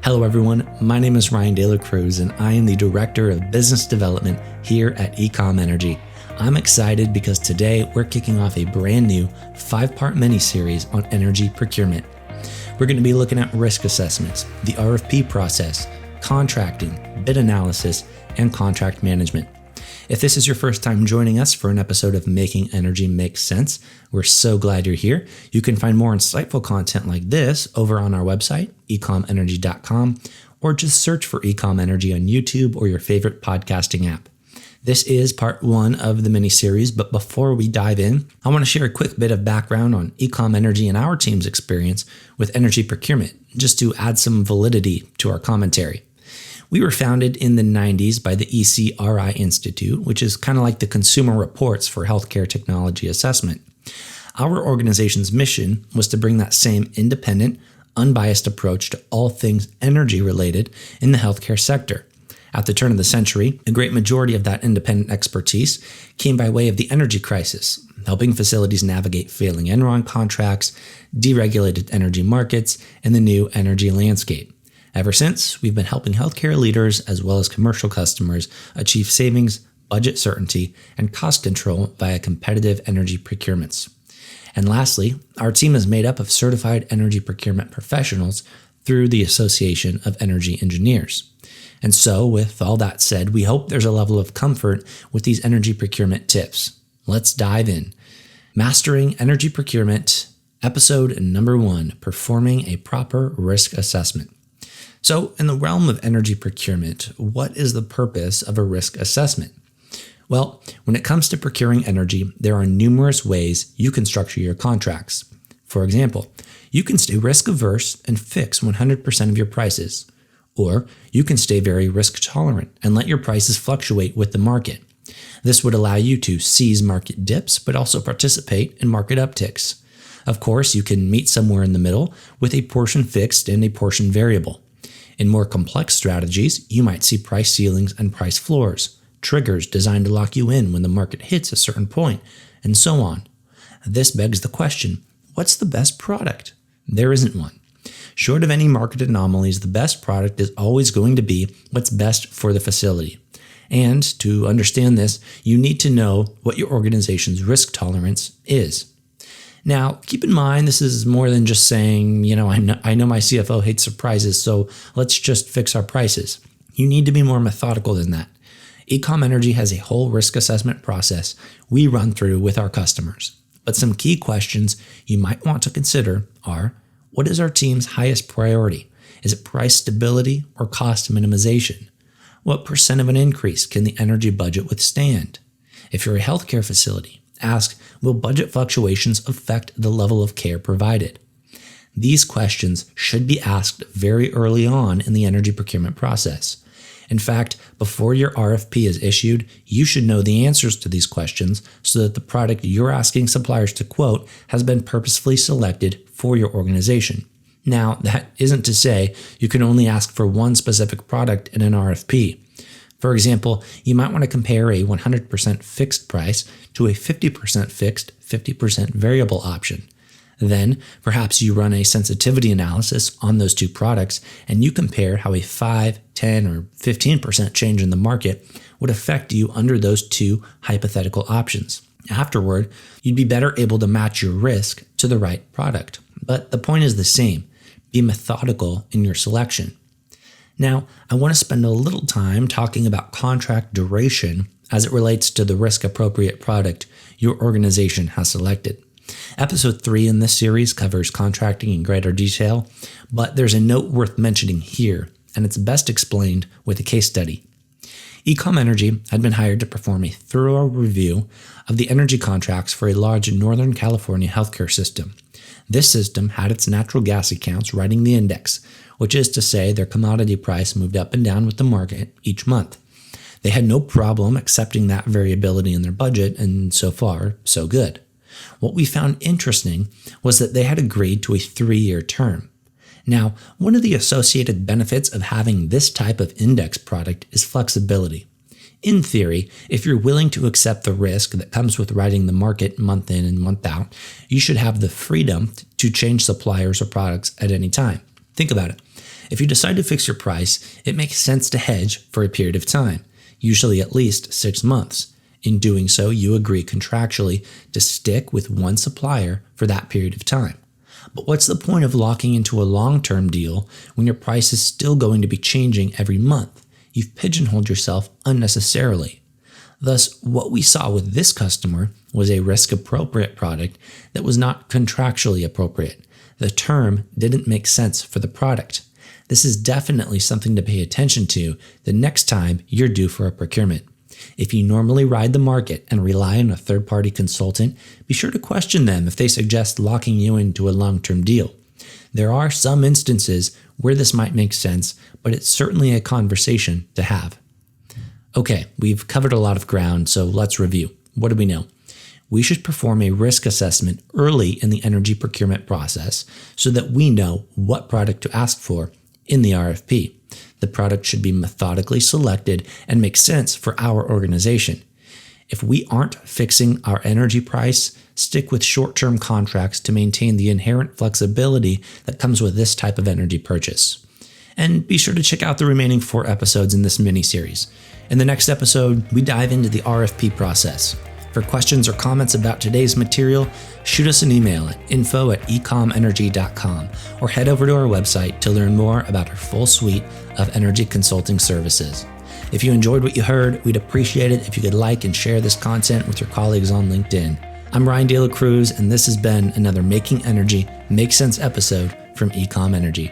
Hello everyone, my name is Ryan De La Cruz and I am the Director of Business Development here at Ecom-Energy. I'm excited because today we're kicking off a brand new 5-part mini-series on energy procurement. We're going to be looking at risk assessments, the RFP process, contracting, bid analysis, and contract management. If this is your first time joining us for an episode of Making Energy Make Sense, we're so glad you're here. You can find more insightful content like this over on our website, Ecom-Energy.com, or just search for Ecom-Energy on YouTube or your favorite podcasting app. This is part 1 of the mini-series, but before we dive in, I want to share a quick bit of background on Ecom-Energy and our team's experience with energy procurement, just to add some validity to our commentary. We were founded in the 90s by the ECRI Institute, which is kind of like the Consumer Reports for healthcare technology assessment. Our organization's mission was to bring that same independent, unbiased approach to all things energy related in the healthcare sector. At the turn of the century, a great majority of that independent expertise came by way of the energy crisis, helping facilities navigate failing Enron contracts, deregulated energy markets, and the new energy landscape. Ever since, we've been helping healthcare leaders as well as commercial customers achieve savings, budget certainty, and cost control via competitive energy procurements. And lastly, our team is made up of certified energy procurement professionals through the Association of Energy Engineers. And so, with all that said, we hope there's a level of comfort with these energy procurement tips. Let's dive in. Mastering Energy Procurement, episode number 1, Performing a Proper Risk Assessment. So, in the realm of energy procurement, what is the purpose of a risk assessment? Well, when it comes to procuring energy, there are numerous ways you can structure your contracts. For example, you can stay risk averse and fix 100% of your prices. Or you can stay very risk tolerant and let your prices fluctuate with the market. This would allow you to seize market dips, but also participate in market upticks. Of course, you can meet somewhere in the middle with a portion fixed and a portion variable. In more complex strategies, you might see price ceilings and price floors, triggers designed to lock you in when the market hits a certain point, and so on. This begs the question, what's the best product? There isn't one. Short of any market anomalies, the best product is always going to be what's best for the facility. And to understand this, you need to know what your organization's risk tolerance is. Now, keep in mind, this is more than just saying, I know my CFO hates surprises, so let's just fix our prices. You need to be more methodical than that. Ecom-Energy has a whole risk assessment process we run through with our customers. But some key questions you might want to consider are, what is our team's highest priority? Is it price stability or cost minimization? What % of an increase can the energy budget withstand? If you're a healthcare facility, ask, will budget fluctuations affect the level of care provided? These questions should be asked very early on in the energy procurement process. In fact, before your RFP is issued, you should know the answers to these questions so that the product you're asking suppliers to quote has been purposefully selected for your organization. Now, that isn't to say you can only ask for one specific product in an RFP. For example, you might want to compare a 100% fixed price to a 50% fixed, 50% variable option. Then, perhaps you run a sensitivity analysis on those two products and you compare how a 5, 10, or 15% change in the market would affect you under those two hypothetical options. Afterward, you'd be better able to match your risk to the right product. But the point is the same. Be methodical in your selection. Now, I want to spend a little time talking about contract duration as it relates to the risk-appropriate product your organization has selected. Episode 3 in this series covers contracting in greater detail, but there's a note worth mentioning here, and it's best explained with a case study. Ecom-Energy had been hired to perform a thorough review of the energy contracts for a large Northern California healthcare system. This system had its natural gas accounts riding the index, which is to say their commodity price moved up and down with the market each month. They had no problem accepting that variability in their budget, and so far, so good. What we found interesting was that they had agreed to a 3-year term. Now, one of the associated benefits of having this type of index product is flexibility. In theory, if you're willing to accept the risk that comes with riding the market month in and month out, you should have the freedom to change suppliers or products at any time. Think about it. If you decide to fix your price, it makes sense to hedge for a period of time, usually at least 6 months. In doing so, you agree contractually to stick with one supplier for that period of time. But what's the point of locking into a long-term deal when your price is still going to be changing every month? You've pigeonholed yourself unnecessarily. Thus, what we saw with this customer was a risk-appropriate product that was not contractually appropriate. The term didn't make sense for the product. This is definitely something to pay attention to the next time you're due for a procurement. If you normally ride the market and rely on a third-party consultant, be sure to question them if they suggest locking you into a long-term deal. There are some instances where this might make sense, but it's certainly a conversation to have. Okay, we've covered a lot of ground, so let's review. What do we know? We should perform a risk assessment early in the energy procurement process so that we know what product to ask for in the RFP. The product should be methodically selected and make sense for our organization. If we aren't fixing our energy price, stick with short-term contracts to maintain the inherent flexibility that comes with this type of energy purchase. And be sure to check out the remaining 4 episodes in this mini-series. In the next episode, we dive into the RFP process. For questions or comments about today's material, shoot us an email at info@ecom-energy.com or head over to our website to learn more about our full suite of energy consulting services. If you enjoyed what you heard, we'd appreciate it if you could like and share this content with your colleagues on LinkedIn. I'm Ryan De La Cruz, and this has been another Making Energy Make Sense episode from Ecom-Energy.